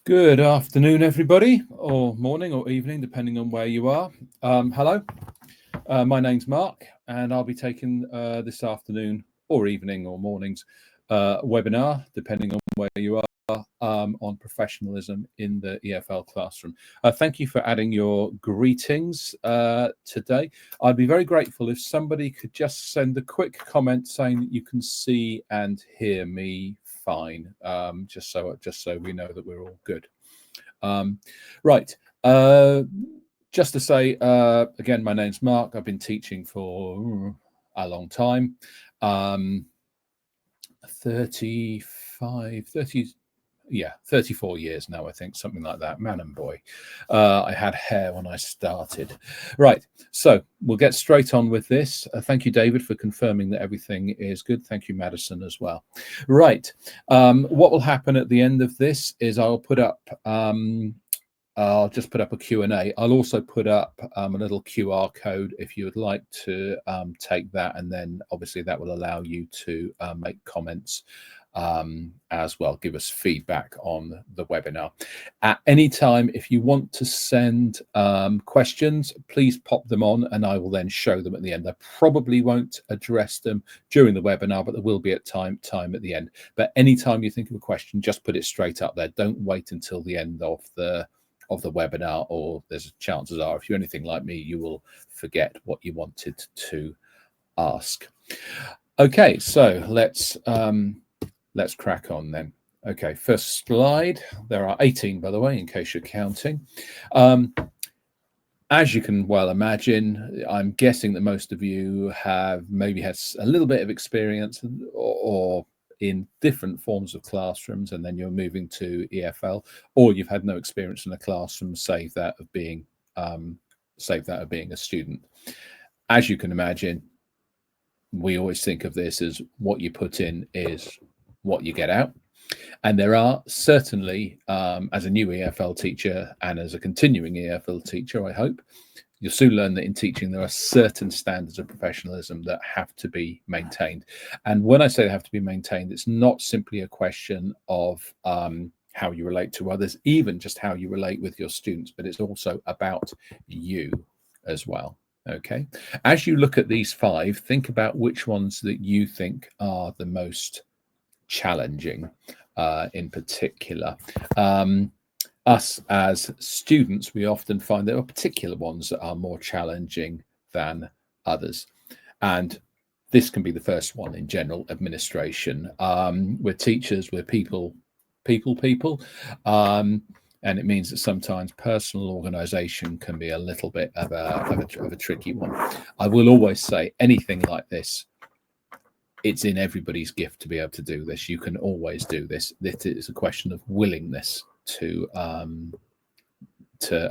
Good afternoon, everybody, or morning or evening, depending on where you are. Hello, my name's Mark, and I'll be taking this afternoon or evening or morning's webinar, depending on where you are, on professionalism in the EFL classroom. Thank you for adding your greetings today. I'd be very grateful if somebody could just send a quick comment saying that you can see and hear me fine, just so we know that we're all good. Right. Just to say again, my name's Mark. I've been teaching for a long time, 30 34 years now, I think, something like that. Man and boy, I had hair when I started. Right, so we'll get straight on with this. Thank you, David, for confirming that everything is good. Thank you, Madison, as well. Right, what will happen at the end of this is I'll put up I'll just put up a Q&A. I'll also put up a little QR code if you would like to take that, and then obviously that will allow you to make comments as well, give us feedback on the webinar. At any time, if you want to send questions, please pop them on and I will then show them at the end. I probably won't address them during the webinar, but there will be a time at the end. But anytime you think of a question, just put it straight up there. Don't wait until the end of the webinar, or there's chances are, if you're anything like me, you will forget what you wanted to ask. Okay, so let's crack on then. Okay, first slide. There are 18, by the way, in case you're counting. As you can well imagine, I'm guessing that most of you have maybe had a little bit of experience or in different forms of classrooms, and then you're moving to EFL, or you've had no experience in a classroom save that of being a student. As you can imagine, we always think of this as what you put in is what you get out. And there are certainly, as a new EFL teacher and as a continuing EFL teacher, I hope, you'll soon learn that in teaching there are certain standards of professionalism that have to be maintained. And when I say they have to be maintained, it's not simply a question of how you relate to others, even just how you relate with your students, but it's also about you as well. Okay, as you look at these 5, think about which ones that you think are the most challenging in particular. Us as students, we often find there are particular ones that are more challenging than others. And this can be the first one in general administration. We're teachers, we're people. And it means that sometimes personal organization can be a little bit of a tricky one. I will always say anything like this, it's in everybody's gift to be able to do this. You can always do this. It is a question of willingness to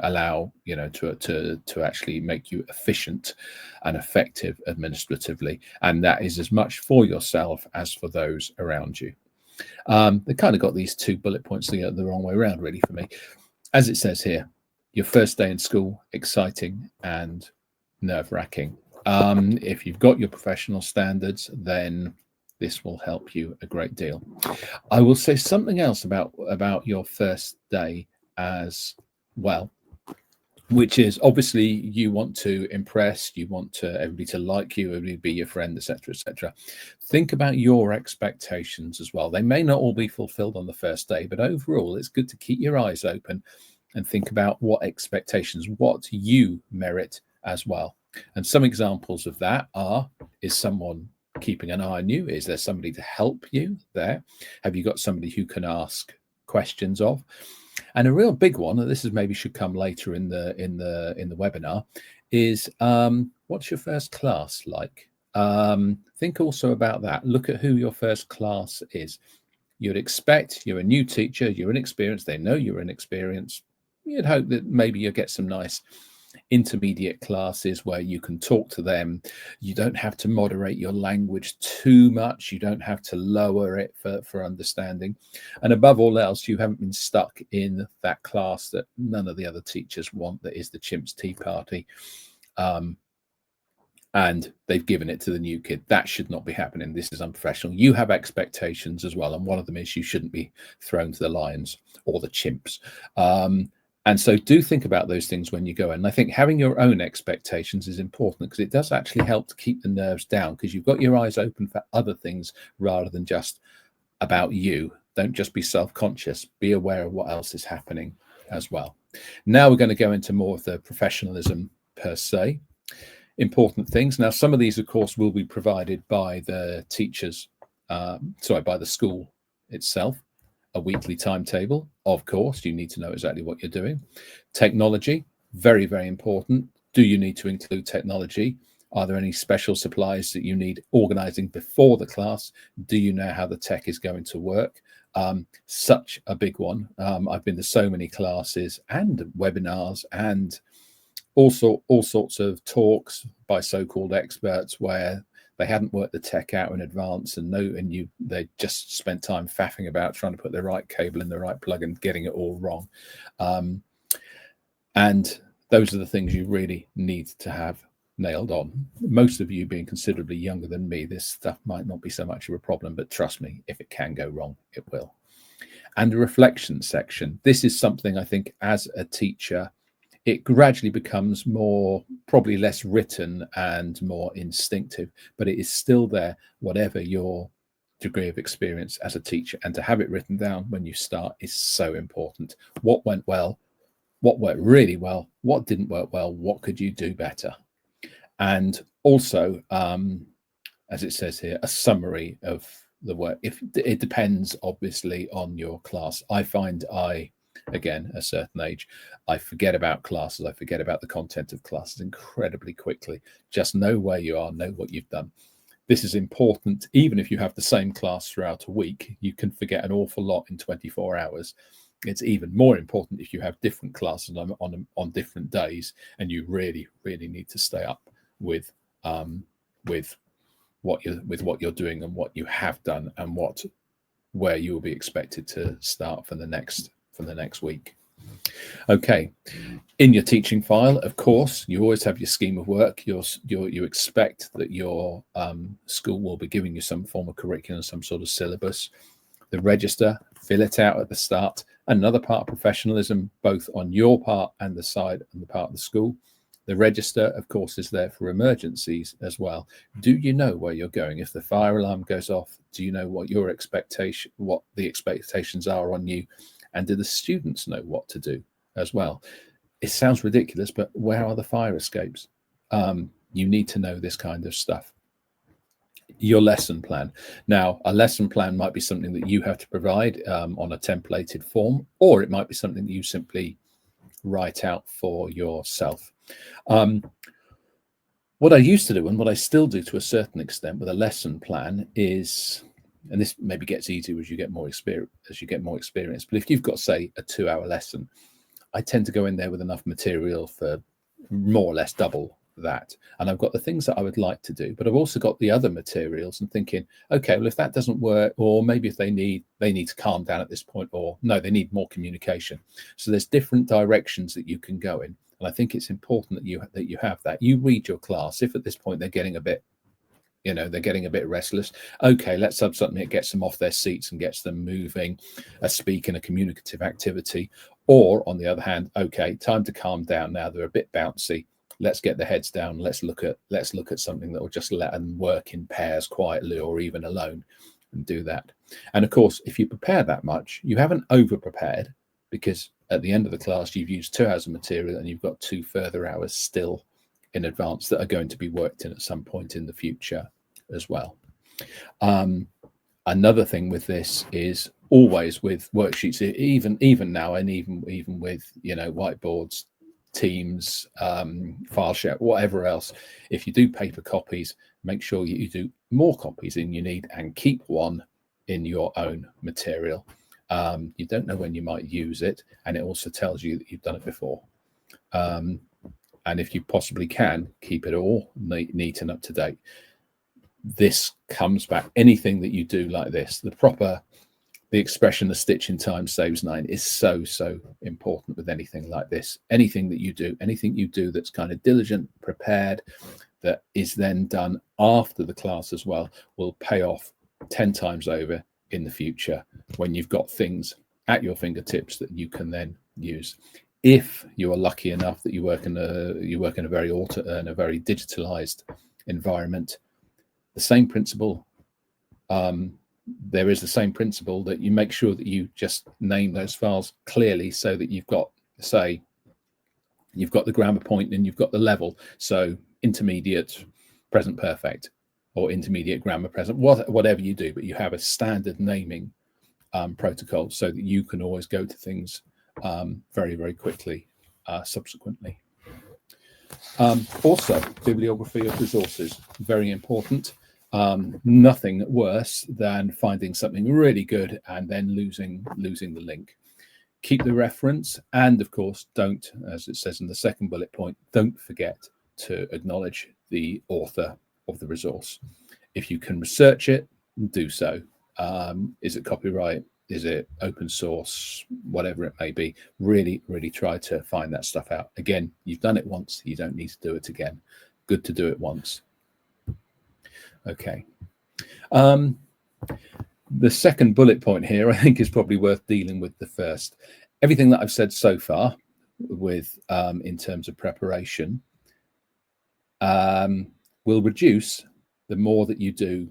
allow, you know, to actually make you efficient and effective administratively, and that is as much for yourself as for those around you. They kind of got these 2 bullet points the wrong way around, really, for me. As it says here, your first day in school, exciting and nerve-wracking. If you've got your professional standards, then this will help you a great deal. I will say something else about your first day as well, which is obviously you want to impress, you want everybody to like you, everybody be your friend, etc., etc. Think about your expectations as well. They may not all be fulfilled on the first day, but overall it's good to keep your eyes open and think about what expectations, what you merit as well. And some examples of that are, is someone keeping an eye on you? Is there somebody to help you there? Have you got somebody who can ask questions of? And a real big one, and this is maybe should come later in the webinar, is what's your first class like? Think also about that. Look at who your first class is. You'd expect, you're a new teacher, you're inexperienced, they know you're inexperienced. You'd hope that maybe you'll get some nice intermediate classes where you can talk to them. You don't have to moderate your language too much. You don't have to lower it for understanding. And above all else, you haven't been stuck in that class that none of the other teachers want, that is the chimps tea party. and they've given it to the new kid. That should not be happening. This is unprofessional. You have expectations as well, and one of them is you shouldn't be thrown to the lions or the chimps. And so do think about those things when you go in. And I think having your own expectations is important, because it does actually help to keep the nerves down, because you've got your eyes open for other things rather than just about you. Don't just be self-conscious. Be aware of what else is happening as well. Now we're going to go into more of the professionalism per se. Important things. Now, some of these, of course, will be provided by the teachers, by the school itself. A weekly timetable, of course, you need to know exactly what you're doing. Technology, very, very important. Do you need to include technology? Are there any special supplies that you need organizing before the class? Do you know how the tech is going to work? Such a big one. I've been to so many classes and webinars and all sorts of talks by so-called experts where they hadn't worked the tech out in advance, and they just spent time faffing about trying to put the right cable in the right plug and getting it all wrong. And those are the things you really need to have nailed on. Most of you being considerably younger than me, this stuff might not be so much of a problem, but trust me, if it can go wrong, it will. And the reflection section. This is something I think as a teacher, it gradually becomes probably less written and more instinctive, but it is still there, whatever your degree of experience as a teacher. And to have it written down when you start is so important. What went well? What worked really well? What didn't work well? What could you do better? And also, as it says here, a summary of the work. If it depends, obviously, on your class. I find again, a certain age, I forget about classes. I forget about the content of classes incredibly quickly. Just know where you are, know what you've done. This is important. Even if you have the same class throughout a week, you can forget an awful lot in 24 hours. It's even more important if you have different classes on different days, and you really, really need to stay up with what you're doing and what you have done, and where you will be expected to start for the next week. Okay, in your teaching file, of course, you always have your scheme of work. You expect that your school will be giving you some form of curriculum, some sort of syllabus. The register, fill it out at the start. Another part of professionalism, both on your part and the part of the school. The register, of course, is there for emergencies as well. Do you know where you're going? If the fire alarm goes off, do you know what the expectations are on you? And do the students know what to do as well? It sounds ridiculous, but where are the fire escapes? You need to know this kind of stuff. Your lesson plan. Now, a lesson plan might be something that you have to provide on a templated form, or it might be something that you simply write out for yourself. What I used to do, and what I still do to a certain extent with a lesson plan, is, and this maybe gets easier as you get more experience, but if you've got, say, a 2-hour lesson, I tend to go in there with enough material for more or less double that. And I've got the things that I would like to do, but I've also got the other materials, and thinking, okay, well, if that doesn't work, or maybe if they need to calm down at this point, or no, they need more communication. So there's different directions that you can go in. And I think it's important that you have that. You read your class. If at this point they're getting a bit restless, okay, let's have something that gets them off their seats and gets them moving, a speak and a communicative activity. Or on the other hand, okay, time to calm down now, they're a bit bouncy, let's get their heads down, let's look at something that will just let them work in pairs quietly, or even alone, and do that. And of course, if you prepare that much, you haven't over prepared, because at the end of the class you've used 2 hours of material and you've got 2 further hours still in advance that are going to be worked in at some point in the future as well. Another thing with this is always with worksheets, even now, and even with whiteboards, Teams, file share, whatever else, if you do paper copies, make sure you do more copies than you need, and keep one in your own material. You don't know when you might use it, and it also tells you that you've done it before. And if you possibly can, keep it all neat and up to date. This comes back, anything that you do like this, the expression, "a stitch in time saves 9," is so important with anything like this. Anything you do that's kind of diligent, prepared, that is then done after the class as well will pay off 10 times over in the future when you've got things at your fingertips that you can then use. If you are lucky enough that you work in a very digitalized environment, the same principle, there is the same principle that you make sure that you just name those files clearly so that you've got, say, you've got the grammar point and you've got the level. So intermediate present perfect or intermediate grammar present, whatever you do, but you have a standard naming protocol so that you can always go to things very, very quickly subsequently. Also, bibliography of resources, very important. Nothing worse than finding something really good and then losing the link. Keep the reference, and of course, don't, as it says in the second bullet point, don't forget to acknowledge the author of the resource. If you can research it, do so. Is it copyright? Is it open source? Whatever it may be, really, really try to find that stuff out. Again, you've done it once, you don't need to do it again. Good to do it once. Okay. The second bullet point here, I think, is probably worth dealing with the first. Everything that I've said so far with in terms of preparation will reduce the more that you do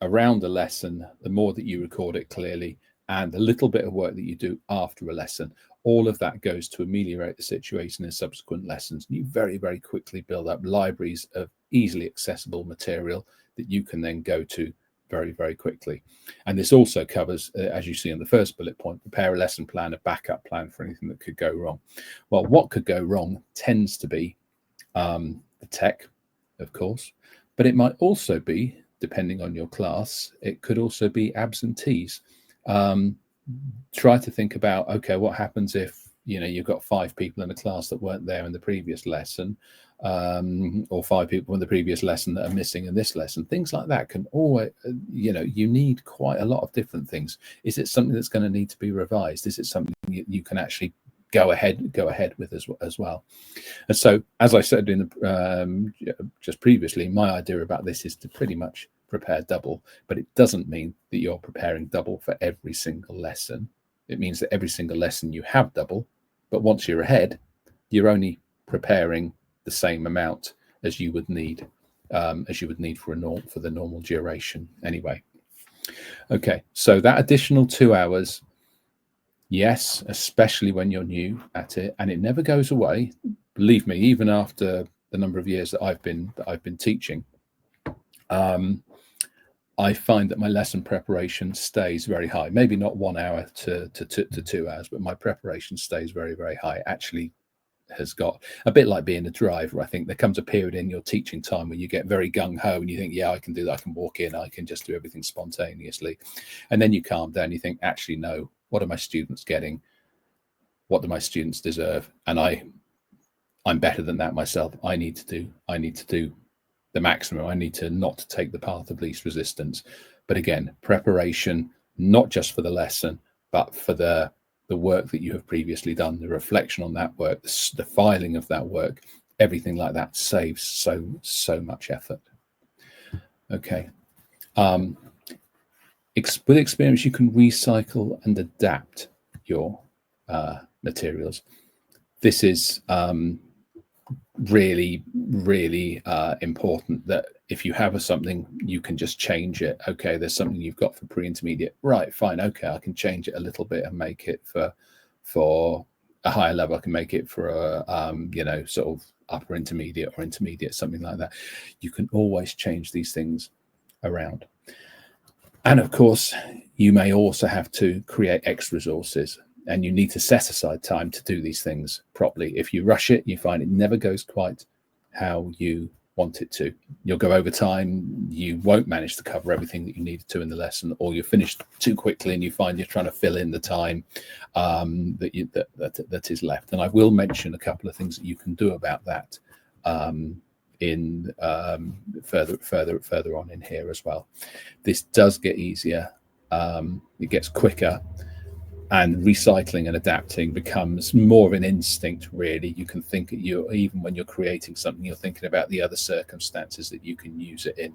around a lesson, the more that you record it clearly, and the little bit of work that you do after a lesson. All of that goes to ameliorate the situation in subsequent lessons. You very, very quickly build up libraries of easily accessible material that you can then go to very, very quickly. And this also covers, as you see in the first bullet point, prepare a lesson plan, a backup plan for anything that could go wrong. Well, what could go wrong tends to be the tech, of course, but it might also be, depending on your class, it could also be absentees. Try to think about, okay, what happens if, you know, you've got 5 people in a class that weren't there in the previous lesson, or 5 people in the previous lesson that are missing in this lesson. Things like that can always, you know, you need quite a lot of different things. Is it something that's going to need to be revised? Is it something you can actually go ahead with as well? And so, as I said in just previously, my idea about this is to pretty much prepare double, but it doesn't mean that you're preparing double for every single lesson. It means that every single lesson you have double, but once you're ahead, you're only preparing the same amount as you would need for the normal duration anyway. Okay, so that additional 2 hours, yes, especially when you're new at it, and it never goes away. Believe me, even after the number of years that I've been teaching, I find that my lesson preparation stays very high. Maybe not 1 hour to 2 hours, but my preparation stays very, very high. Actually, has got a bit like being a driver. I think there comes a period in your teaching time where you get very gung-ho and you think, yeah, I can do that. I can walk in. I can just do everything spontaneously. And then you calm down. You think, actually, no, what are my students getting? What do my students deserve? And I'm better than that myself. I need to do the maximum. I need to not take the path of least resistance. But again, preparation, not just for the lesson, but for the work that you have previously done, the reflection on that work, the filing of that work, everything like that saves so much effort. Okay. With experience, you can recycle and adapt your materials. This is really, really important, that if you have something, you can just change it. Okay, there's something you've got for pre-intermediate, right, fine, okay, I can change it a little bit and make it for a higher level. I can make it for a you know, sort of upper intermediate or intermediate, something like that. You can always change these things around. And of course, you may also have to create extra resources, and you need to set aside time to do these things properly. If you rush it, you find it never goes quite how you want it to. You'll go over time, you won't manage to cover everything that you needed to in the lesson, or you're finished too quickly and you find you're trying to fill in the time that is left. And I will mention a couple of things that you can do about that in further on in here as well. This does get easier, it gets quicker, and recycling and adapting becomes more of an instinct, really. You can think, even when you're creating something, you're thinking about the other circumstances that you can use it in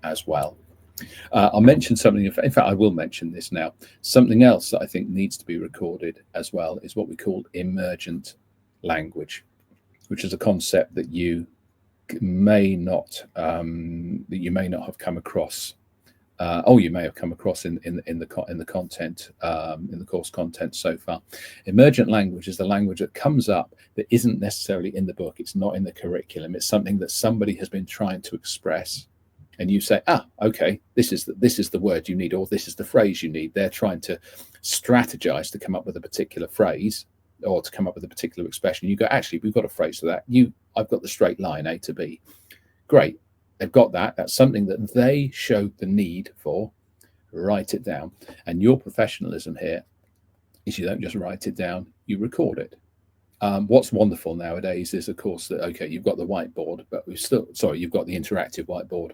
as well. I'll mention something, in fact I will mention this now. Something else that I think needs to be recorded as well is what we call emergent language, which is a concept that you may not have come across. You may have come across in the content, in the course content so far. Emergent language is the language that comes up that isn't necessarily in the book. It's not in the curriculum. It's something that somebody has been trying to express, and you say, okay, this is the word you need, or this is the phrase you need. They're trying to strategize to come up with a particular phrase or to come up with a particular expression. You go, actually, we've got a phrase for that. I've got the straight line A to B. Great. They've got that. That's something that they showed the need for. Write it down. And your professionalism here is you don't just write it down, you record it. What's wonderful nowadays is, of course, that, okay, you've got the whiteboard, but you've got the interactive whiteboard.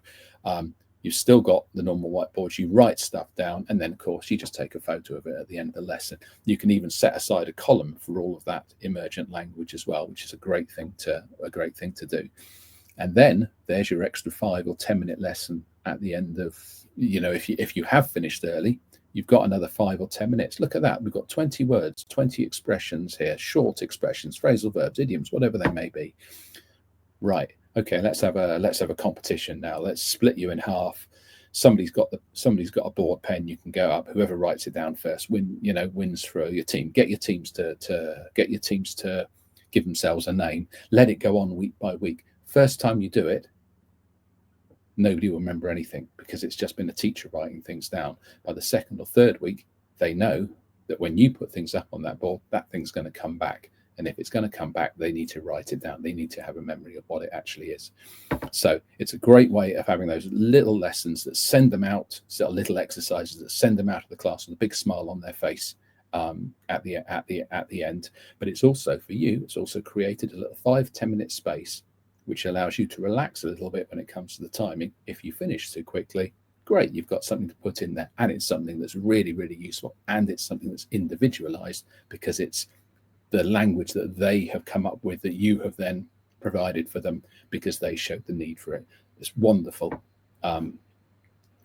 You've still got the normal whiteboards. You write stuff down, and then, of course, you just take a photo of it at the end of the lesson. You can even set aside a column for all of that emergent language as well, which is a great thing to do. And then there's your extra 5 or 10 minute lesson at the end of, if you have finished early, you've got another 5 or 10 minutes. Look at that. We've got 20 words, 20 expressions here, short expressions, phrasal verbs, idioms, whatever they may be. Right. Okay, let's have a competition now. Let's split you in half. Somebody's got a board pen. You can go up. Whoever writes it down first wins for your team. Get your teams to give themselves a name. Let it go on week by week. First time you do it, nobody will remember anything because it's just been a teacher writing things down. By the second or third week, they know that when you put things up on that board, that thing's going to come back. And if it's going to come back, they need to write it down. They need to have a memory of what it actually is. So it's a great way of having those little lessons that send them out, sort of little exercises that send them out of the class with a big smile on their face at the end. But it's also, for you, it's also created a little 5-10 minute space which allows you to relax a little bit when it comes to the timing. If you finish too quickly, great, you've got something to put in there, and it's something that's really, really useful, and it's something that's individualized because it's the language that they have come up with that you have then provided for them because they showed the need for it. It's wonderful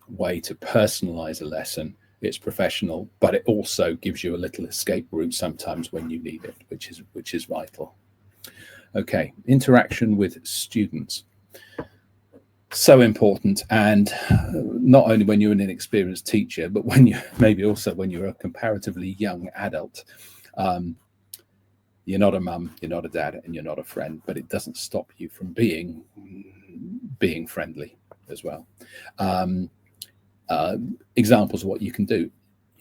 way to personalize a lesson. It's professional, but it also gives you a little escape route sometimes when you need it, which is vital. Okay, interaction with students. So important, and not only when you're an inexperienced teacher, but when you're a comparatively young adult. You're not a mum, you're not a dad, and you're not a friend, but it doesn't stop you from being friendly as well. Examples of what you can do.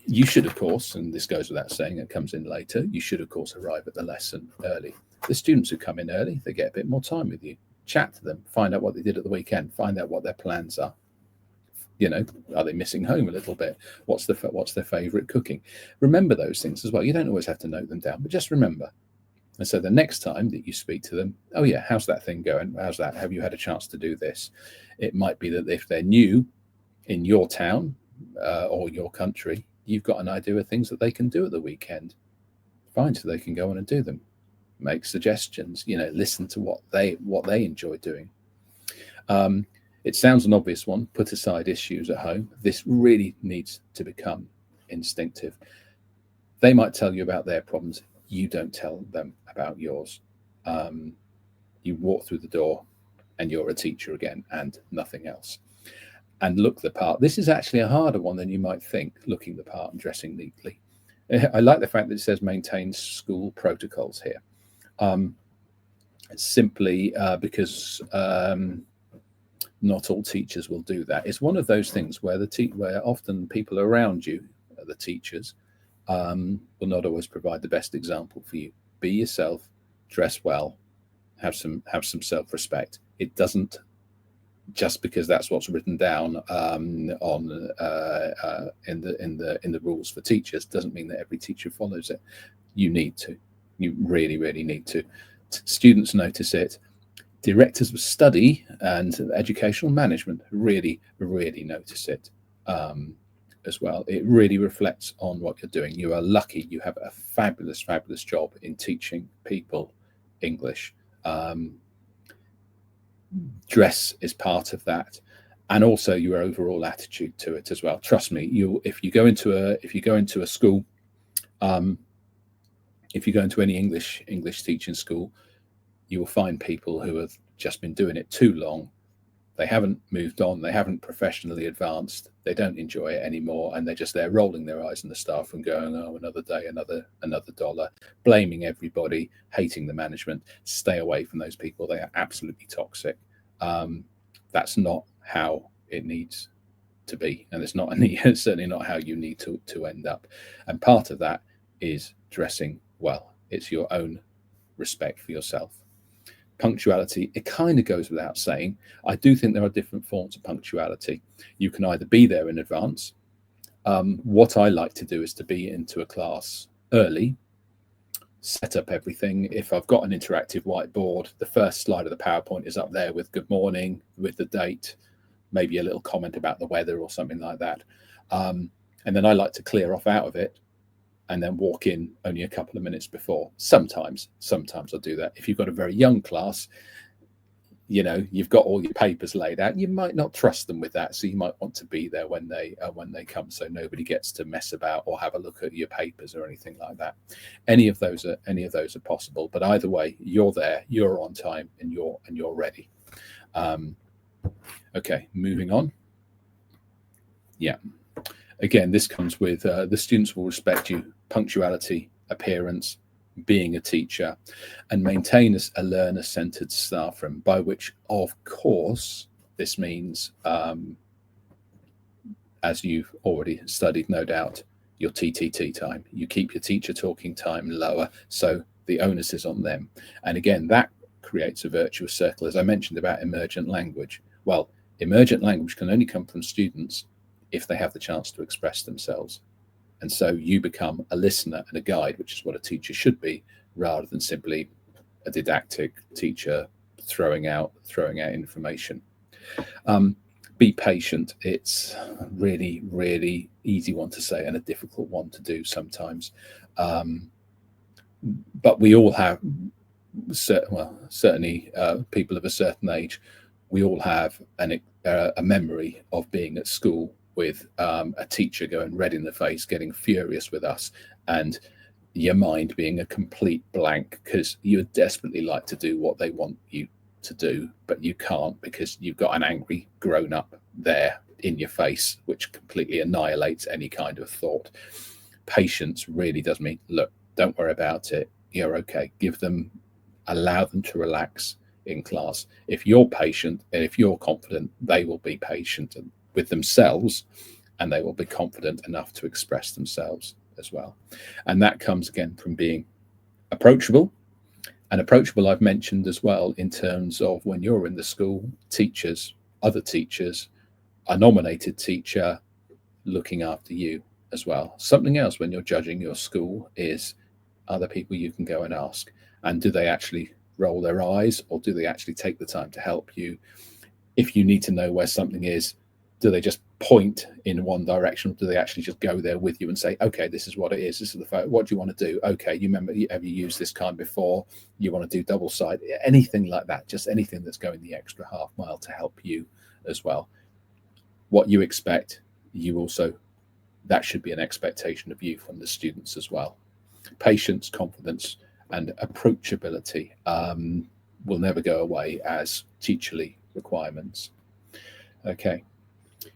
You should, of course, and this goes without saying, it comes in later, you should, of course, arrive at the lesson early. The students who come in early, they get a bit more time with you. Chat to them, find out what they did at the weekend, find out what their plans are. Are they missing home a little bit? What's their favourite cooking? Remember those things as well. You don't always have to note them down, but just remember. And so the next time that you speak to them, oh yeah, how's that thing going? How's that? Have you had a chance to do this? It might be that if they're new in your town or your country, you've got an idea of things that they can do at the weekend. Fine, so they can go on and do them. Make suggestions, listen to what they enjoy doing. It sounds an obvious one, put aside issues at home. This really needs to become instinctive. They might tell you about their problems. You don't tell them about yours. You walk through the door and you're a teacher again and nothing else. And look the part. This is actually a harder one than you might think, looking the part and dressing neatly. I like the fact that it says maintain school protocols here. Simply because not all teachers will do that. It's one of those things where where often people around you, the teachers, will not always provide the best example for you. Be yourself, dress well, have some self-respect. It doesn't, just because that's what's written down in the rules for teachers, doesn't mean that every teacher follows it. You need to. You really, really need to. Students notice it. Directors of study and educational management really, really notice it as well. It really reflects on what you're doing. You are lucky. You have a fabulous, fabulous job in teaching people English. Dress is part of that, and also your overall attitude to it as well. Trust me, if you go into a school, if you go into any English teaching school, you will find people who have just been doing it too long. They haven't moved on. They haven't professionally advanced. They don't enjoy it anymore, and they're just there rolling their eyes in the staff and going, "Oh, another day, another dollar," blaming everybody, hating the management. Stay away from those people. They are absolutely toxic. That's not how it needs to be, and it's certainly not how you need to end up. And part of that is dressing well. It's your own respect for yourself. Punctuality, it kind of goes without saying. I do think there are different forms of punctuality. You can either be there in advance. What I like to do is to be into a class early, set up everything. If I've got an interactive whiteboard, the first slide of the PowerPoint is up there with good morning, with the date, maybe a little comment about the weather or something like that. And then I like to clear off out of it and then walk in only a couple of minutes before. Sometimes I'll do that. If you've got a very young class, you've got all your papers laid out, you might not trust them with that, so you might want to be there when they come, so nobody gets to mess about or have a look at your papers or anything like that. Any of those are possible, but either way, you're there, you're on time, and you're ready. Okay, moving on. Yeah. Again, this comes with the students will respect you, punctuality, appearance, being a teacher, and maintain a learner-centered staff room, by which, of course, this means, as you've already studied, no doubt, your TTT time. You keep your teacher talking time lower, so the onus is on them. And again, that creates a virtuous circle. As I mentioned about emergent language, well, emergent language can only come from students if they have the chance to express themselves. And so you become a listener and a guide, which is what a teacher should be, rather than simply a didactic teacher throwing out information. Be patient. It's a really, really easy one to say and a difficult one to do sometimes. But we all have, certainly people of a certain age, we all have a memory of being at school with a teacher going red in the face, getting furious with us, and your mind being a complete blank because you would desperately like to do what they want you to do, but you can't because you've got an angry grown-up there in your face, which completely annihilates any kind of thought. Patience really does mean, look, don't worry about it. You're okay. Allow them to relax in class. If you're patient and if you're confident, they will be patient with themselves, and they will be confident enough to express themselves as well. And that comes again from being approachable. And approachable, I've mentioned as well, in terms of when you're in the school, teachers, other teachers, a nominated teacher looking after you as well. Something else when you're judging your school is other people you can go and ask. And do they actually roll their eyes, or do they actually take the time to help you? If you need to know where something is, do they just point in one direction, or do they actually just go there with you and say, okay, this is what it is, this is the photo, what do you want to do? Okay, you remember, have you used this kind before? You want to do double side? Anything like that, just anything that's going the extra half mile to help you as well. What you expect, that should be an expectation of you from the students as well. Patience, confidence, and approachability will never go away as teacherly requirements. Okay.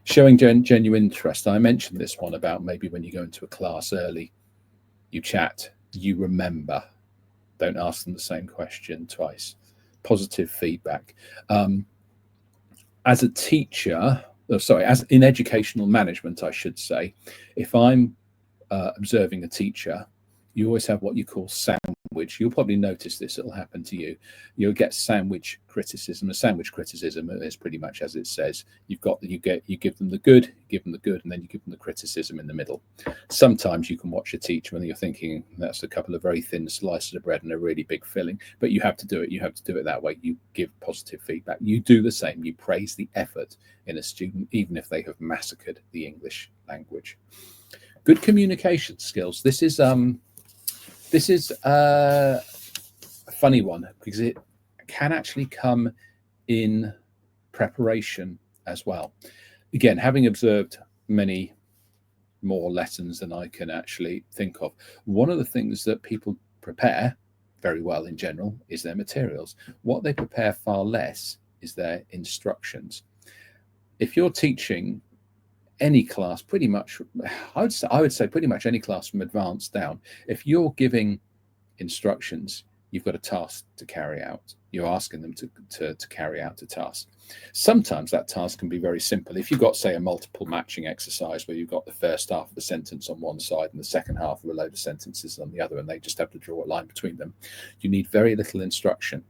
Showing genuine interest. I mentioned this one about maybe when you go into a class early, you chat, you remember. Don't ask them the same question twice. Positive feedback. As a teacher, as in educational management, I should say, if I'm observing a teacher, you always have what you call sound sandwich. You'll probably notice this, it'll happen to you. You'll get sandwich criticism. A sandwich criticism is pretty much as it says. You give them the good, and then you give them the criticism in the middle. Sometimes you can watch a teacher and you're thinking that's a couple of very thin slices of bread and a really big filling, but you have to do it. You have to do it that way. You give positive feedback. You do the same. You praise the effort in a student, even if they have massacred the English language. Good communication skills. This is a funny one because it can actually come in preparation as well. Again, having observed many more lessons than I can actually think of, one of the things that people prepare very well in general is their materials. What they prepare far less is their instructions. If you're teaching any class, pretty much, I would say pretty much any class from advanced down, if you're giving instructions, you've got a task to carry out. You're asking them to carry out a task. Sometimes that task can be very simple. If you've got, say, a multiple matching exercise where you've got the first half of the sentence on one side and the second half of a load of sentences on the other, and they just have to draw a line between them, you need very little instruction.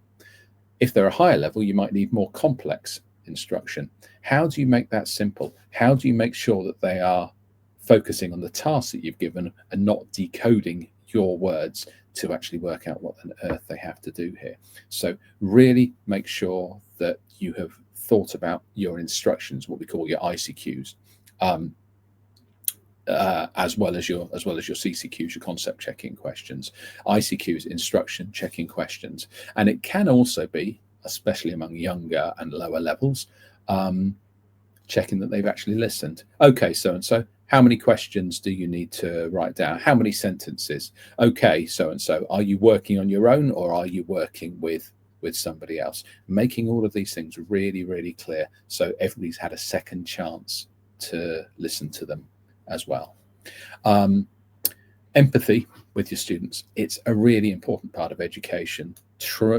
If they're a higher level, you might need more complex instruction. How do you make that simple? How do you make sure that they are focusing on the task that you've given and not decoding your words to actually work out what on earth they have to do here? So really make sure that you have thought about your instructions, what we call your ICQs, as well as your CCQs, your concept checking questions. ICQs, instruction checking questions, and it can also be, especially among younger and lower levels, checking that they've actually listened. Okay, so and so, how many questions do you need to write down? How many sentences? Okay, so and so, are you working on your own or are you working with somebody else? Making all of these things really, really clear so everybody's had a second chance to listen to them as well. Empathy with your students. It's a really important part of education.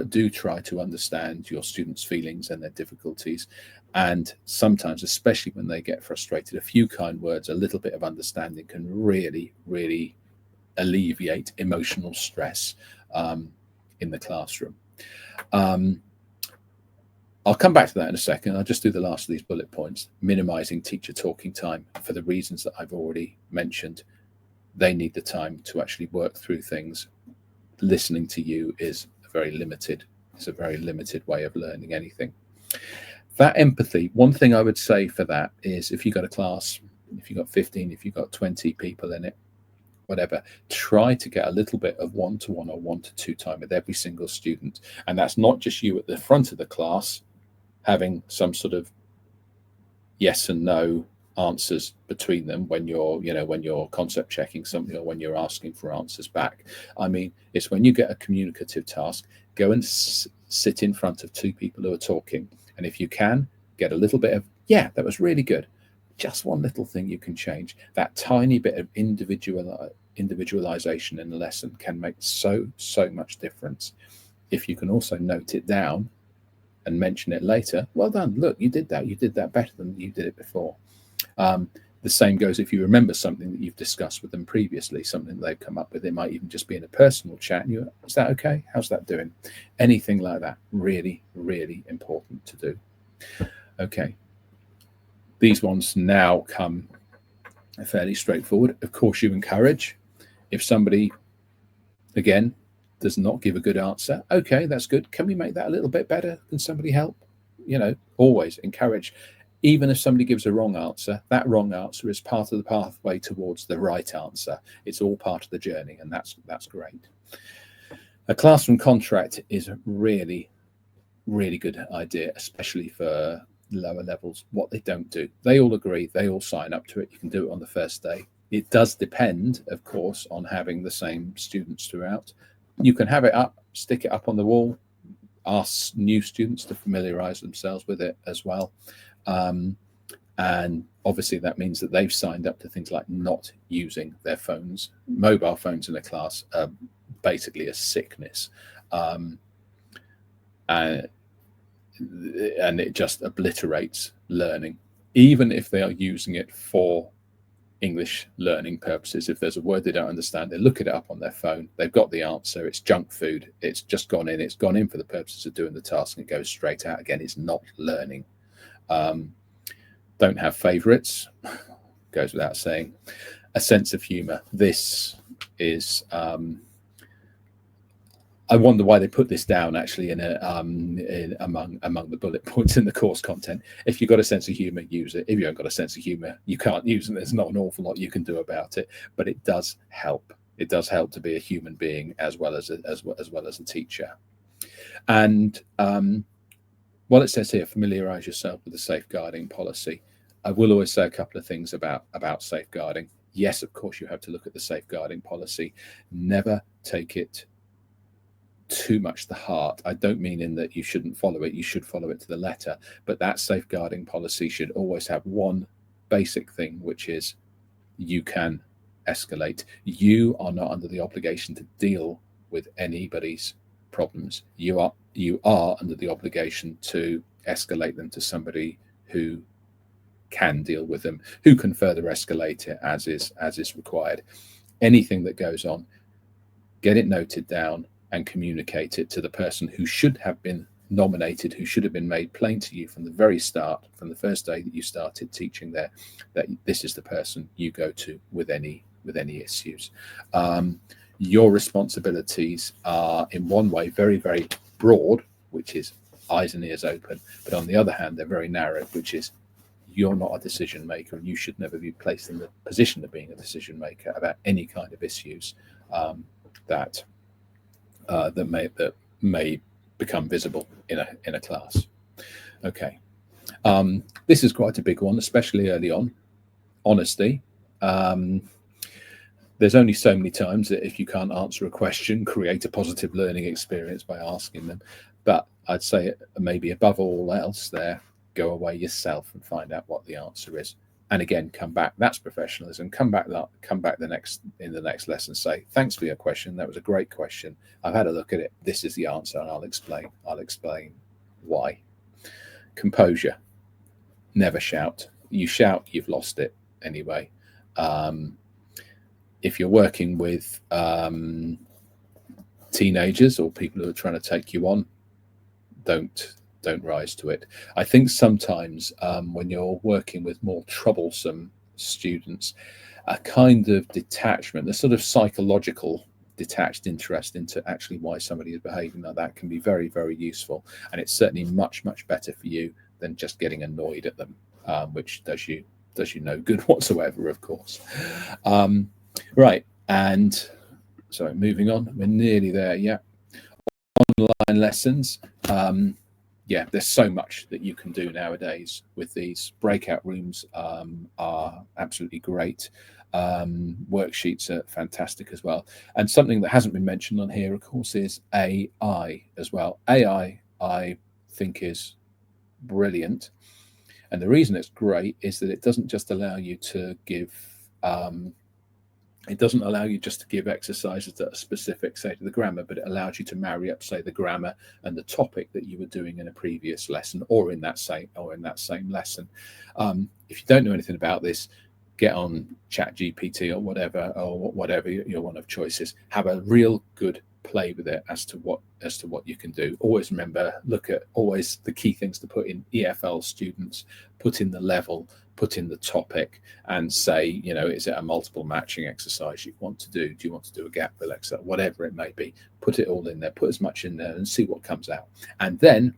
Do try to understand your students' feelings and their difficulties. And sometimes, especially when they get frustrated, a few kind words, a little bit of understanding can really, really alleviate emotional stress in the classroom. I'll come back to that in a second. I'll just do the last of these bullet points. Minimizing teacher talking time for the reasons that I've already mentioned. They need the time to actually work through things. Listening to you is a very limited way of learning anything. That empathy, one thing I would say for that is if you've got a class, if you've got 15, if you've got 20 people in it, whatever, try to get a little bit of one-to-one or one-to-two time with every single student. And that's not just you at the front of the class having some sort of yes and no answers between them when you're concept checking something or when you're asking for answers back. I mean, it's when you get a communicative task, go and sit in front of two people who are talking, and if you can, get a little bit of, yeah, that was really good. Just one little thing you can change. That tiny bit of individualization in the lesson can make so much difference. If you can also note it down and mention it later, well done, look, you did that better than you did it before. The same goes if you remember something that you've discussed with them previously, something they've come up with. It might even just be in a personal chat. And is that okay? How's that doing? Anything like that, really, really important to do. Okay. These ones now come fairly straightforward. Of course, you encourage. If somebody, again, does not give a good answer, okay, that's good. Can we make that a little bit better? Can somebody help? Always encourage. Even if somebody gives a wrong answer, that wrong answer is part of the pathway towards the right answer. It's all part of the journey, and that's great. A classroom contract is a really, really good idea, especially for lower levels. What they don't do, they all agree, they all sign up to it. You can do it on the first day. It does depend, of course, on having the same students throughout. You can have it up, stick it up on the wall, ask new students to familiarize themselves with it as well. And obviously that means that they've signed up to things like not using their phones. Mobile phones in a class are basically a sickness. And it just obliterates learning, even if they are using it for English learning purposes. If there's a word they don't understand, they look it up on their phone. They've got the answer. It's junk food. It's just gone in. It's gone in for the purposes of doing the task and it goes straight out again. It's not learning. Don't have favorites. Goes without saying. A sense of humor. This is I wonder why they put this down actually in among the bullet points in the course content. If you've got a sense of humor, use it. If you haven't got a sense of humor, you can't use it. There's not an awful lot you can do about it, but it does help. It does help to be a human being as well as a teacher. And while it says here, familiarize yourself with the safeguarding policy, I will always say a couple of things about safeguarding. Yes, of course, you have to look at the safeguarding policy. Never take it too much to heart. I don't mean in that you shouldn't follow it. You should follow it to the letter. But that safeguarding policy should always have one basic thing, which is you can escalate. You are not under the obligation to deal with anybody's problems. You are under the obligation to escalate them to somebody who can deal with them, who can further escalate it as is required. Anything that goes on, get it noted down and communicate it to the person who should have been nominated, who should have been made plain to you from the very start, from the first day that you started teaching there, that this is the person you go to with any issues. Your responsibilities are in one way very, very broad, which is eyes and ears open, but on the other hand, they're very narrow, which is you're not a decision maker and you should never be placed in the position of being a decision maker about any kind of issues that may become visible in a class. Okay, this is quite a big one, especially early on. Honesty. There's only so many times that if you can't answer a question, create a positive learning experience by asking them. But I'd say maybe above all else there, go away yourself and find out what the answer is. And again, come back. That's professionalism. Come back in the next lesson. Say, thanks for your question. That was a great question. I've had a look at it. This is the answer, and I'll explain why. Composure. Never shout. You shout, you've lost it anyway. If you're working with teenagers or people who are trying to take you on, don't rise to it. I think sometimes when you're working with more troublesome students, a kind of detachment, a sort of psychological detached interest into actually why somebody is behaving like that can be very, very useful. And it's certainly much, much better for you than just getting annoyed at them, which does you no good whatsoever, of course. Right, and so moving on, we're nearly there. Yeah, online lessons. Yeah, there's so much that you can do nowadays with these. Breakout rooms are absolutely great. Worksheets are fantastic as well. And something that hasn't been mentioned on here, of course, is AI as well. AI, I think, is brilliant. And the reason it's great is that it doesn't just allow you to give exercises that are specific, say, to the grammar, but it allows you to marry up, say, the grammar and the topic that you were doing in a previous lesson or in that same lesson. If you don't know anything about this, get on ChatGPT or whatever your one of choices. Have a real good play with it as to what you can do. Always remember, look at always the key things to put in. EFL students, put in the level, put in the topic, and say, is it a multiple matching exercise you want to do? Do you want to do a gap fill exercise? Whatever it may be, put it all in there, put as much in there and see what comes out. And then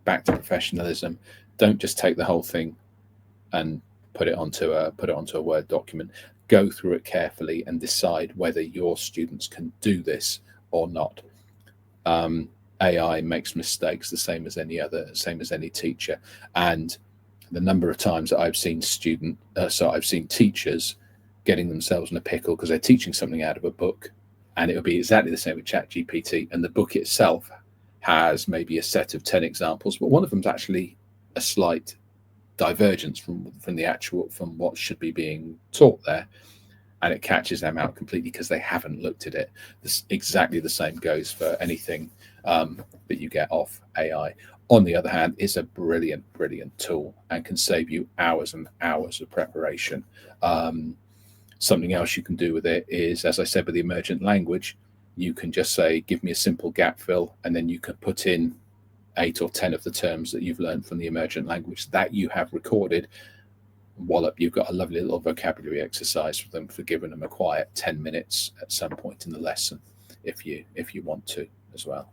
back to professionalism, don't just take the whole thing and put it onto a Word document. Go through it carefully and decide whether your students can do this or not. AI makes mistakes the same as any teacher, and the number of times that I've seen teachers getting themselves in a pickle because they're teaching something out of a book, and it would be exactly the same with ChatGPT, and the book itself has maybe a set of 10 examples, but one of them's actually a slight divergence from what should be being taught there, and it catches them out completely because they haven't looked at it. Exactly the same goes for anything that you get off AI. On the other hand, it's a brilliant tool and can save you hours and hours of preparation. Something else you can do with it is, as I said, with the emergent language, you can just say, give me a simple gap fill, and then you can put in 8 or 10 of the terms that you've learned from the emergent language that you have recorded. Wallop, you've got a lovely little vocabulary exercise for them for giving them a quiet 10 minutes at some point in the lesson, if you want to as well.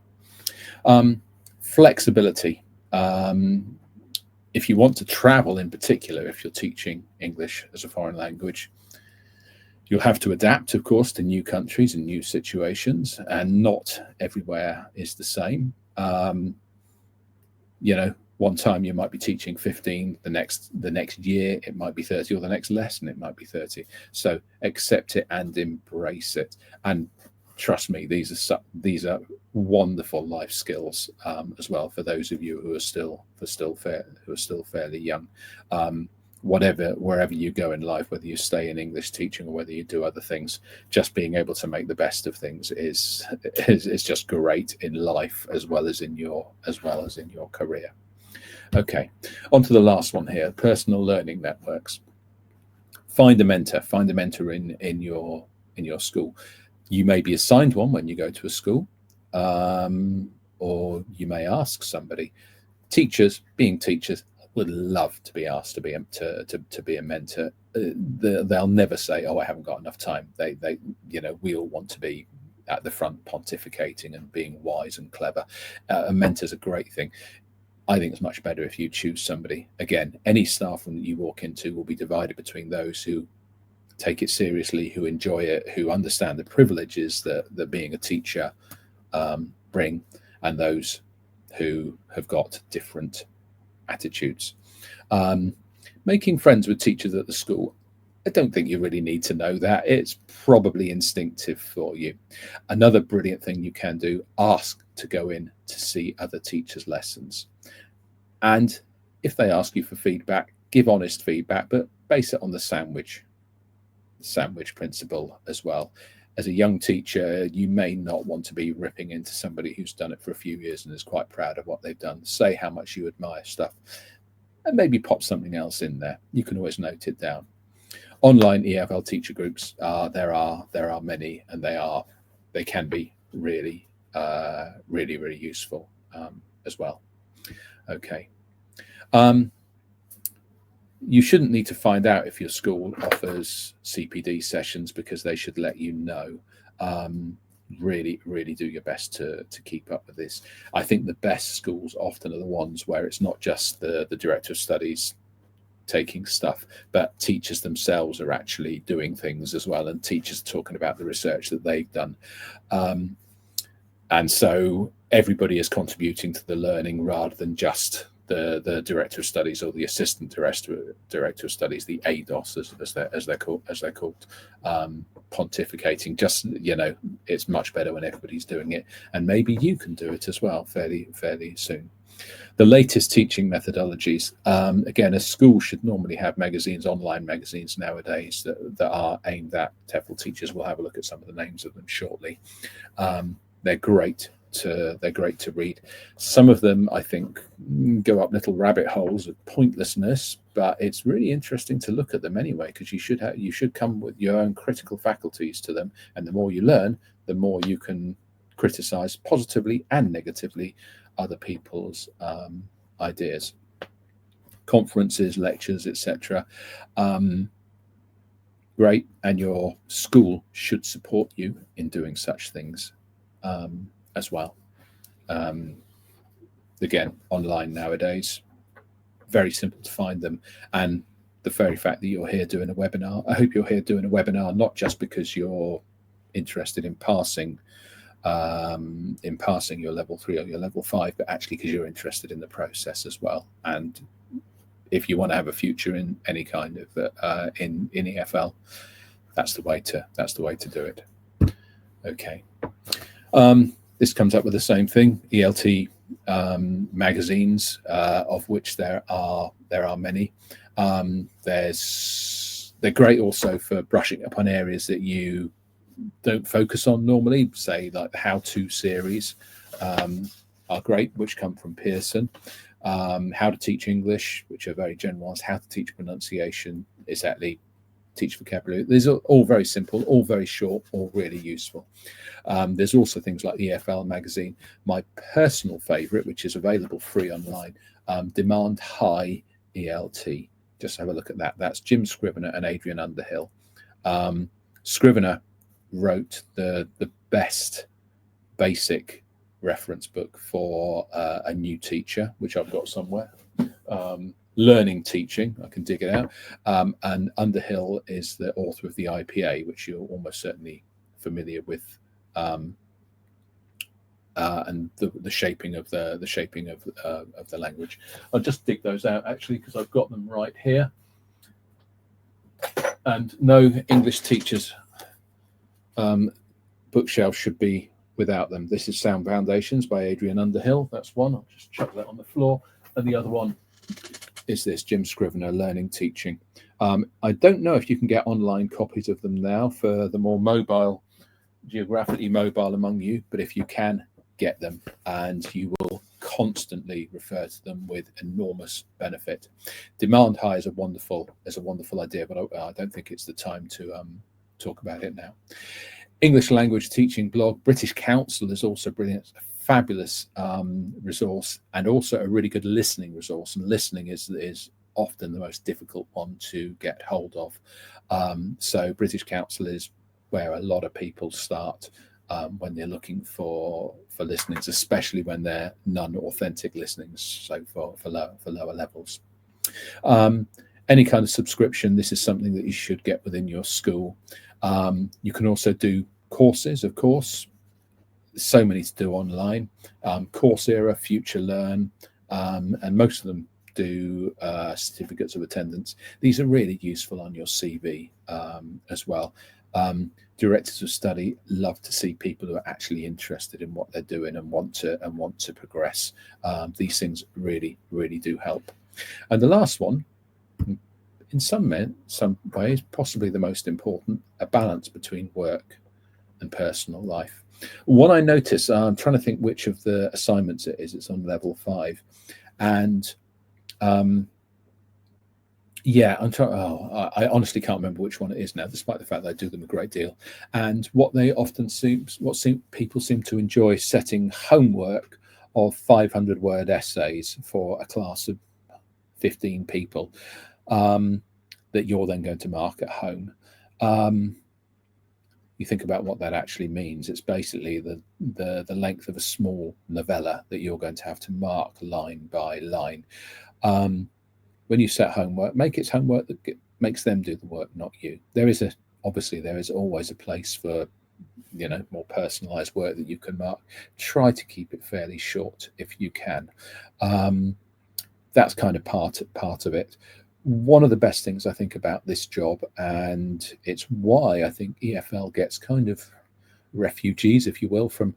Flexibility. If you want to travel in particular, if you're teaching English as a foreign language, you'll have to adapt, of course, to new countries and new situations, and not everywhere is the same. You know, one time you might be teaching 15, the next year it might be 30, or the next lesson it might be 30. So accept it and embrace it. And trust me, these are wonderful life skills as well for those of you who are still fairly young. Wherever you go in life, whether you stay in English teaching or whether you do other things, just being able to make the best of things is just great in life as well as in your career. Okay, on to the last one here: personal learning networks. Find a mentor. Find a mentor in your school. You may be assigned one when you go to a school, or you may ask somebody. Teachers, being teachers, would love to be asked to be a mentor. They'll never say, "Oh, I haven't got enough time." They we all want to be at the front pontificating and being wise and clever. A mentor's a great thing. I think it's much better if you choose somebody. Again, any staff room that you walk into will be divided between those who take it seriously, who enjoy it, who understand the privileges that being a teacher bring, and those who have got different attitudes. Making friends with teachers at the school, I don't think you really need to know that. It's probably instinctive for you. Another brilliant thing you can do: ask to go in to see other teachers' lessons. And if they ask you for feedback, give honest feedback, but base it on the sandwich principle as well. As a young teacher, you may not want to be ripping into somebody who's done it for a few years and is quite proud of what they've done. Say how much you admire stuff, and maybe pop something else in there. You can always note it down. Online EFL teacher groups, there are many, and they can be really useful as well. Okay. You shouldn't need to find out if your school offers CPD sessions, because they should let you know. Really do your best to keep up with this. I think the best schools often are the ones where it's not just the director of studies taking stuff, but teachers themselves are actually doing things as well, and teachers talking about the research that they've done. And so everybody is contributing to the learning rather than just the director of studies or the assistant director of studies, the ADOS as they're called, pontificating. Just, it's much better when everybody's doing it, and maybe you can do it as well fairly soon. The latest teaching methodologies. Again, a school should normally have magazines, online magazines nowadays that are aimed at TEFL teachers. We'll have a look at some of the names of them shortly. They're great to read. Some of them, I think, go up little rabbit holes of pointlessness, but it's really interesting to look at them anyway, because you should come with your own critical faculties to them, and the more you learn, the more you can criticize positively and negatively other people's ideas. Conferences, lectures, etc. Great, and your school should support you in doing such things as well. Again, online nowadays, very simple to find them. And the very fact that you're here doing a webinar, I hope you're here doing a webinar not just because you're interested in passing your level 3 or your level 5, but actually because you're interested in the process as well. And if you want to have a future in any kind of in EFL, that's the way to do it. Okay. This comes up with the same thing: ELT magazines, of which there are many. They're great also for brushing up on areas that you don't focus on normally. Say like the how-to series are great, which come from Pearson. How to teach English, which are very general ones. How to teach pronunciation, exactly teach vocabulary. These are all very simple, all very short, all really useful. There's also things like EFL magazine. My personal favorite, which is available free online, Demand High ELT. Just have a look at that. That's Jim Scrivener and Adrian Underhill. Scrivener wrote the best basic reference book for a new teacher, which I've got somewhere. Learning Teaching, I can dig it out. And Underhill is the author of the IPA, which you're almost certainly familiar with, and the shaping of the language. I'll just dig those out actually because I've got them right here. And no English teachers bookshelf should be without them. This is Sound Foundations by Adrian Underhill. That's one. I'll just chuck that on the floor. And the other one is this, Jim Scrivener, Learning Teaching. I don't know if you can get online copies of them now for the more mobile, geographically mobile among you, but if you can, get them, and you will constantly refer to them with enormous benefit. Demand High is a wonderful idea, but I don't think it's the time to talk about it now. English language teaching blog, British Council is also brilliant, a fabulous resource, and also a really good listening resource. And listening is often the most difficult one to get hold of. So British Council is where a lot of people start when they're looking for listenings, especially when they're non-authentic listenings, so for lower levels. Any kind of subscription, this is something that you should get within your school. You can also do courses, of course. So many to do online. Coursera, Future Learn, and most of them do certificates of attendance. These are really useful on your CV as well. Directors of study love to see people who are actually interested in what they're doing and want to progress. These things really do help. And the last one, in some ways, possibly the most important, a balance between work and personal life. What I notice, I'm trying to think which of the assignments it is. It's on level 5, and yeah, I'm trying. Oh, I honestly can't remember which one it is now, despite the fact that I do them a great deal. And what they often people seem to enjoy, setting homework of 500-word essays for a class of 15 people that you're then going to mark at home. You think about what that actually means. It's basically the length of a small novella that you're going to have to mark line by line. When you set homework, make it homework that makes them do the work, not you. There is always a place for more personalized work that you can mark. Try to keep it fairly short if you can. That's kind of part of it. One of the best things I think about this job, and it's why I think EFL gets kind of refugees, if you will, from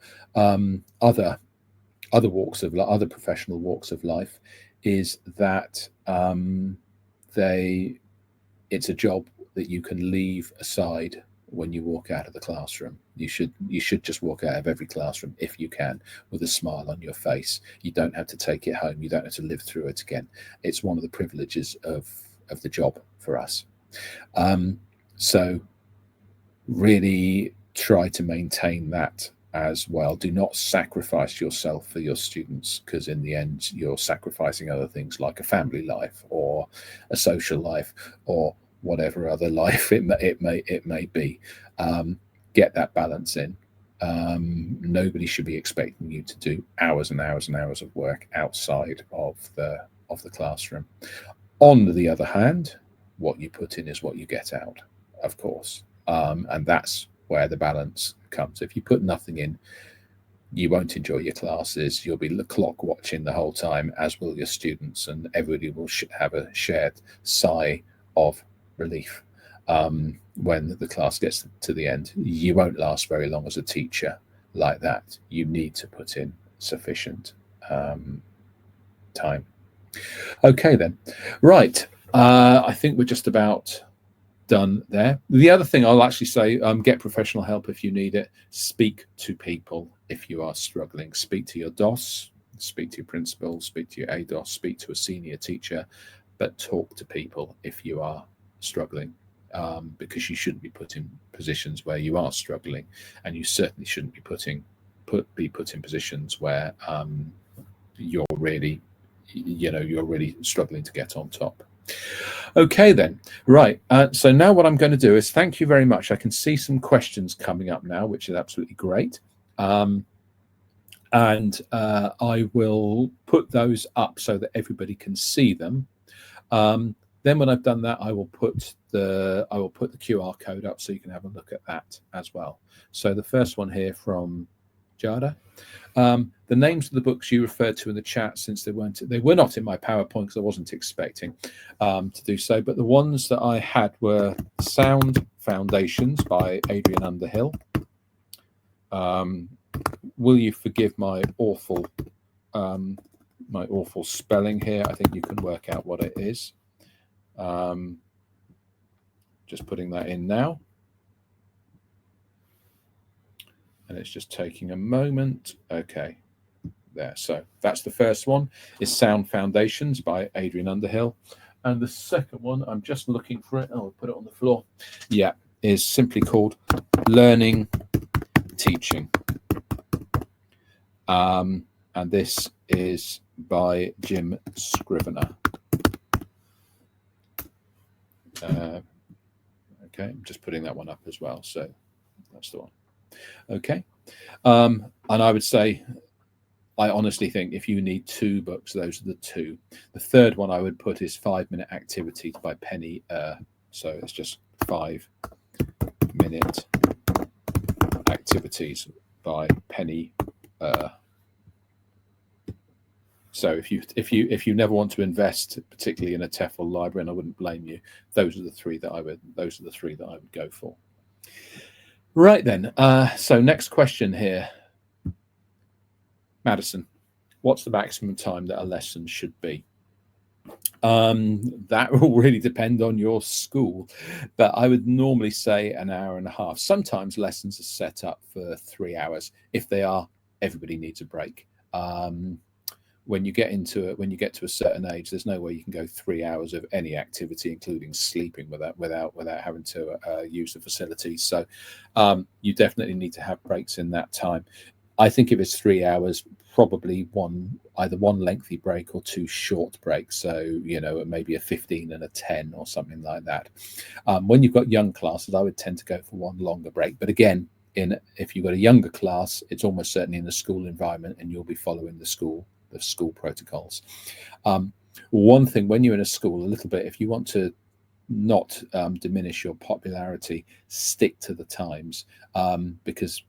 other professional walks of life, is that it's a job that you can leave aside when you walk out of the classroom. You should just walk out of every classroom, if you can, with a smile on your face. You don't have to take it home. You don't have to live through it again. It's one of the privileges of the job for us. So really try to maintain that as well. Do not sacrifice yourself for your students, because in the end you're sacrificing other things like a family life or a social life or whatever other life it may be. Get that balance in. Nobody should be expecting you to do hours and hours and hours of work outside of the classroom. On the other hand, what you put in is what you get out, of course, and that's where the balance comes. If you put nothing in, you won't enjoy your classes. You'll be the clock watching the whole time, as will your students, and everybody will have a shared sigh of relief when the class gets to the end. You won't last very long as a teacher like that. You need to put in sufficient time. Okay then, right. I think we're just about done there. The other thing I'll actually say, get professional help if you need it. Speak to people if you are struggling. Speak to your DOS, speak to your principal, speak to your ADOS, speak to a senior teacher, but talk to people if you are struggling. because you shouldn't be put in positions where you are struggling, and you certainly shouldn't be put in positions where you're really struggling to get on top. Okay then, right. So now what I'm going to do is thank you very much. I can see some questions coming up now, which is absolutely great. And I will put those up so that everybody can see them. Then when I've done that, I will put the QR code up so you can have a look at that as well. So the first one here from Jada. The names of the books you referred to in the chat, since they were not in my PowerPoint because I wasn't expecting to do so, but the ones that I had were Sound Foundations by Adrian Underhill. Will you forgive my awful spelling here? I think you can work out what it is. Just putting that in now. And it's just taking a moment. Okay, there. So that's the first one, is Sound Foundations by Adrian Underhill. And the second one, I'm just looking for it. Oh, I'll put it on the floor. Yeah, is simply called Learning Teaching. And this is by Jim Scrivener. Okay, I'm just putting that one up as well. So that's the one. Okay. And I would say, I honestly think if you need two books, those are the two. The third one I would put is 5-Minute Activities by Penny. So it's just 5-Minute Activities by Penny. So if you never want to invest, particularly in a TEFL library, and I wouldn't blame you, those are the three that I would go for. Right then. So next question here. Madison, what's the maximum time that a lesson should be? That will really depend on your school, but I would normally say an hour and a half. Sometimes lessons are set up for 3 hours. If they are, everybody needs a break. When you get to a certain age, there's no way you can go 3 hours of any activity, including sleeping, without having to use the facilities. So you definitely need to have breaks in that time. I think if it's 3 hours, probably either one lengthy break or two short breaks. So, maybe a 15 and a 10 or something like that. When you've got young classes, I would tend to go for one longer break. But again, if you've got a younger class, it's almost certainly in the school environment, and you'll be following the school protocols. One thing, when you're in a school, a little bit, if you want to not diminish your popularity, stick to the times, because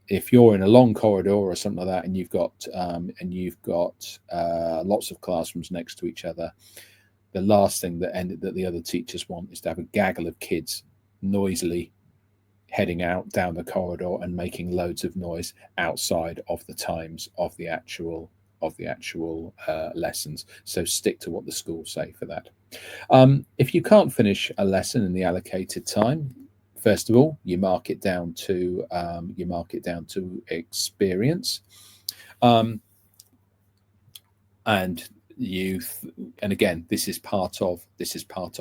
if you're in a long corridor or something like that, and you've got lots of classrooms next to each other, the last thing that the other teachers want is to have a gaggle of kids noisily heading out down the corridor and making loads of noise outside of the times of the actual lessons. So stick to what the schools say for that. If you can't finish a lesson in the allocated time, first of all, you mark it down to experience, and again, this is part of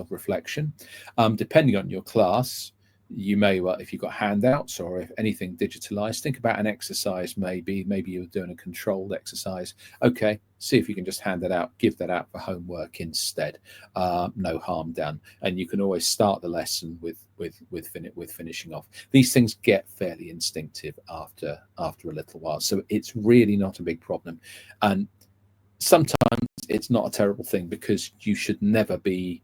reflection. Depending on your class, you may, if you've got handouts or if anything digitalized, think about an exercise. Maybe you're doing a controlled exercise. Okay, see if you can just hand that out, give that out for homework instead. No harm done. And you can always start the lesson with finishing off. These things get fairly instinctive after a little while, so it's really not a big problem. And sometimes it's not a terrible thing, because you should never be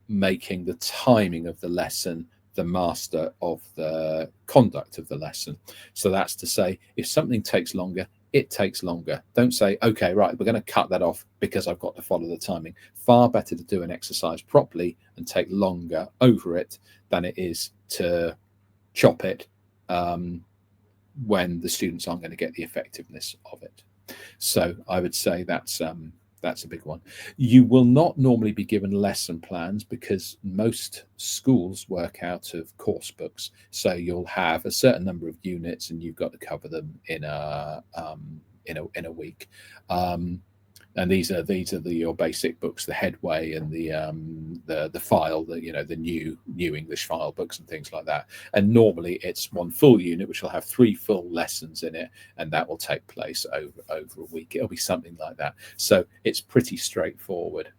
making the timing of the lesson the master of the conduct of the lesson. So that's to say, if something takes longer, it takes longer. Don't say, okay, right, we're going to cut that off because I've got to follow the timing. Far better to do an exercise properly and take longer over it than it is to chop it when the students aren't going to get the effectiveness of it. So I would say that's a big one. You will not normally be given lesson plans, because most schools work out of course books. So you'll have a certain number of units, and you've got to cover them in a week. and these are your basic books, the Headway and the file, the new English file books and things like that. And normally it's one full unit which will have 3 full lessons in it, and that will take place over a week. It'll be something like that. So it's pretty straightforward.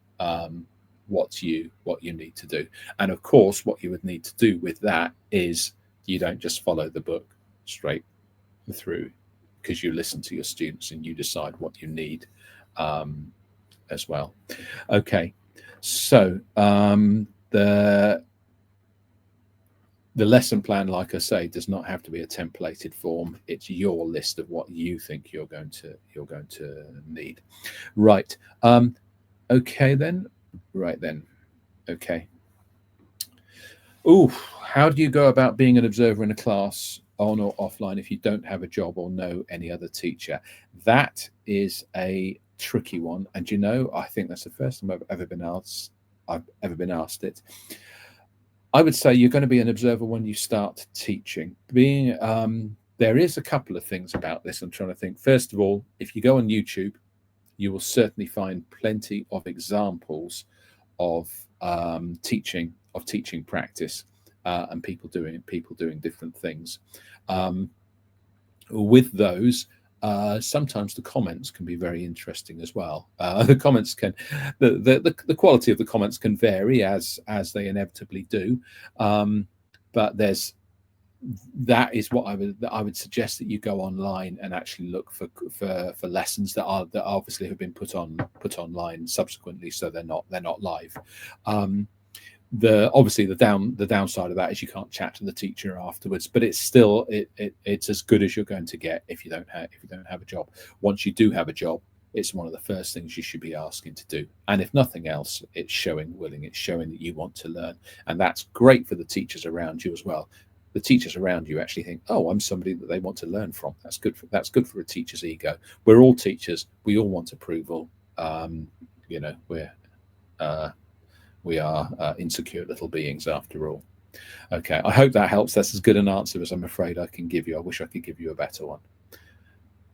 What you need to do. And of course, what you would need to do with that is you don't just follow the book straight through, because you listen to your students and you decide what you need as well. Okay, so the lesson plan, like I say, does not have to be a templated form. It's your list of what you think you're going to need. Right. Okay then. Right then. Okay. Ooh, how do you go about being an observer in a class, on or offline, if you don't have a job or know any other teacher? That is a tricky one. And I think that's the first time I've ever been asked it. I would say you're going to be an observer when you start teaching. There is a couple of things about this. I'm trying to think. First of all, if you go on YouTube, you will certainly find plenty of examples of teaching practice and people doing different things. With those, sometimes the comments can be very interesting as well. The comments the quality of the comments can vary as they inevitably do, but that is what I would suggest, that you go online and actually look for lessons that obviously have been put online subsequently, so they're not live. Obviously the downside of that is you can't chat to the teacher afterwards, but it's still it's as good as you're going to get if you don't have a job. Once you do have a job, it's one of the first things you should be asking to do. And if nothing else, it's showing that you want to learn, and that's great for the teachers around you as well. The teachers around you actually think, oh, I'm somebody that they want to learn from. That's good for a teacher's ego. We're all teachers. We all want approval. We are insecure little beings after all. Okay, I hope that helps. That's as good an answer as I'm afraid I can give you. I wish I could give you a better one.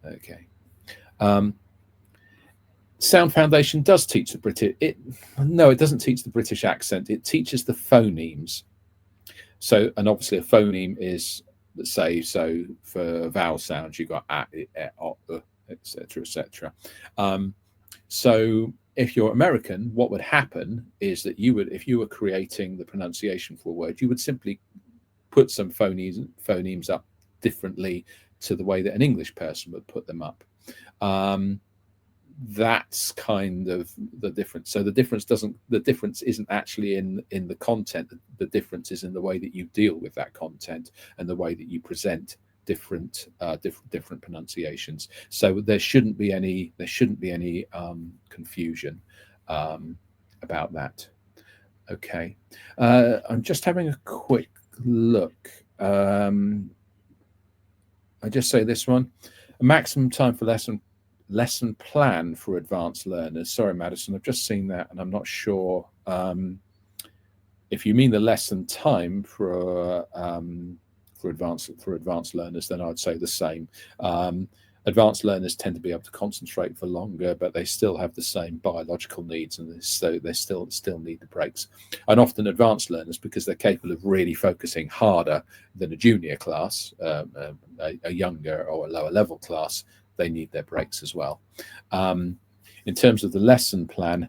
Okay. Sound Foundation does teach the British. No, it doesn't teach the British accent. It teaches the phonemes. So, and obviously a phoneme is, let's say, so for vowel sounds, you've got a, etc., etc. So if you're American, what would happen is that if you were creating the pronunciation for a word, you would simply put some phonemes up differently to the way that an English person would put them up. That's kind of the difference. So the difference isn't actually in the content. The difference is in the way that you deal with that content and the way that you present different pronunciations. So there shouldn't be any confusion about that. Okay, I'm just having a quick look. I just say this one: a maximum time for lesson plan for advanced learners. Sorry, Madison, I've just seen that and I'm not sure if you mean the lesson time for advanced learners, then I'd say the same. Advanced learners tend to be able to concentrate for longer, but they still have the same biological needs, and so they still need the breaks. And often advanced learners, because they're capable of really focusing harder than a junior class, a younger or a lower level class, they need their breaks as well. In terms of the lesson plan,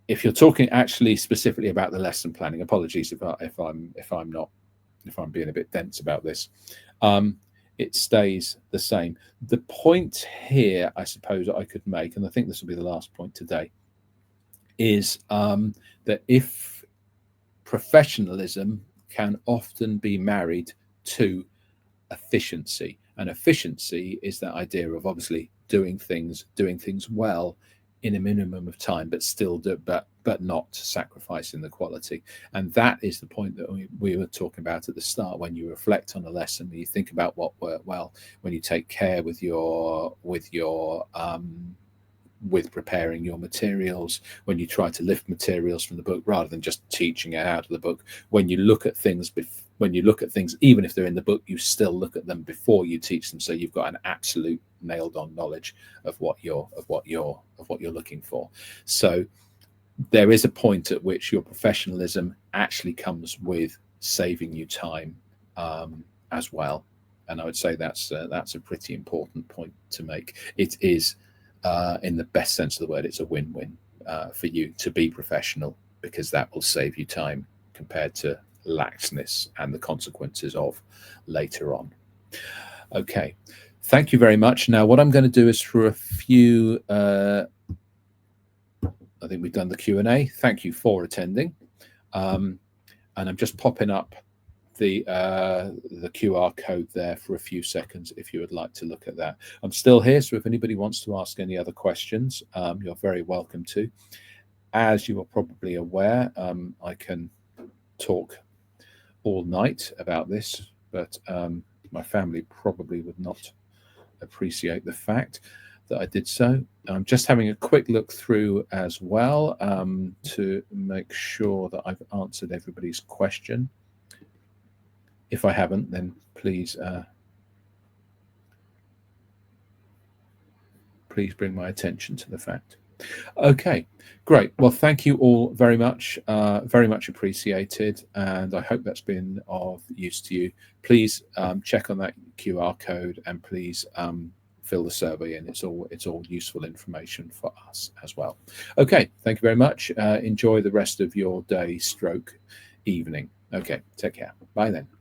if you're talking actually specifically about the lesson planning, apologies if I'm being a bit dense about this, it stays the same. The point here, I suppose, I could make, and I think this will be the last point today, is that if professionalism can often be married to efficiency, and efficiency is that idea of obviously doing things well in a minimum of time, but still but not sacrificing the quality. And that is the point that we were talking about at the start. When you reflect on a lesson, when you think about what worked well, when you take care with preparing your materials, when you try to lift materials from the book rather than just teaching it out of the book, when you look at things even if they're in the book, you still look at them before you teach them, so you've got an absolute nailed on knowledge of what you're looking for. So there is a point at which your professionalism actually comes with saving you time as well. And I would say that's a pretty important point to make. It is, in the best sense of the word, it's a win-win for you to be professional, because that will save you time compared to laxness and the consequences of later on. Okay, thank you very much. Now, what I'm going to do is for a few, I think we've done the Q&A. Thank you for attending. And I'm just popping up the QR code there for a few seconds if you would like to look at that. I'm still here, so if anybody wants to ask any other questions, you're very welcome to. As you are probably aware, I can talk all night about this, but my family probably would not appreciate the fact that I did so. I'm just having a quick look through as well to make sure that I've answered everybody's question. If I haven't, then please bring my attention to the fact. Okay, great. Well, thank you all very much appreciated, and I hope that's been of use to you. Please check on that QR code, and please fill the survey in. It's all useful information for us as well. Okay, thank you very much. Enjoy the rest of your day stroke evening. Okay, take care. Bye then.